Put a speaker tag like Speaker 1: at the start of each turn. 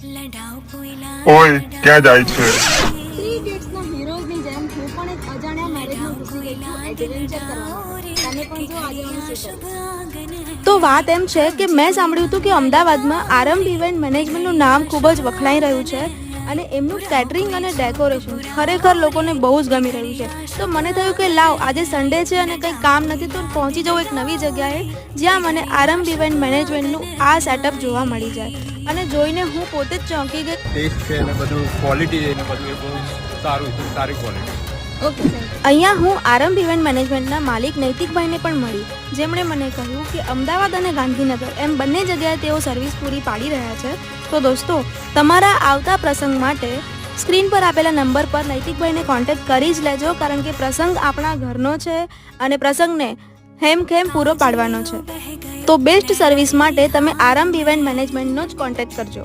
Speaker 1: ઓય ક્યાં જાય છે?
Speaker 2: થ્રી ઇડિયટ્સના હીરોઝની જેમ હું પણ એક અજાણ્યા મેરેજમાં ઘૂસી ગઈ છું એડવેન્ચર કરવા માટે. તમે પણ જો આજે અમે શું કરીશું. તો વાત એમ છે કે મેં સાંભળ્યું હતું કે અમદાવાદમાં આરંભ ઇવેન્ટ મેનેજમેન્ટનું નામ ખૂબ જ વખણાઈ રહ્યું છે અને એમનું કેટરિંગ અને ડેકોરેશન ખરેખર લોકોને બહુ જ ગમી રહ્યું છે. તો મને થયું કે લાવ આજે સન્ડે છે અને કંઈ કામ નથી તો પહોંચી જાઉં એક નવી જગ્યાએ જ્યાં મને આરંભ ઇવેન્ટ મેનેજમેન્ટનું આ સેટઅપ જોવા મળી જાય. અને જોઈને હું પોતે જ ચોંકી ગઈ.
Speaker 3: ટેસ્ટ છે અને બધું ક્વોલિટી છે ને બધું એ બહુ સારું છે, સારી ક્વોલિટી.
Speaker 2: ઓકે સાહેબ. અહીંયા હું આરંભ ઇવેન્ટ મેનેજમેન્ટના માલિક નૈતિકભાઈને પણ મળી, જેમણે મને કહ્યું કે અમદાવાદ અને ગાંધીનગર એમ બંને જગ્યાએ તેઓ સર્વિસ પૂરી પાડી રહ્યા છે. તો દોસ્તો, તમારા આવતા પ્રસંગ માટે સ્ક્રીન પર આપેલા નંબર પર નૈતિકભાઈને કોન્ટેક્ટ કરી જ લેજો, કારણ કે પ્રસંગ આપણા ઘરનો છે અને પ્રસંગને હેમખેમ પૂરો પાડવાનો છે. તો બેસ્ટ સર્વિસ માટે તમે આરંભ ઇવેન્ટ મેનેજમેન્ટનો જ કોન્ટેક્ટ કરજો.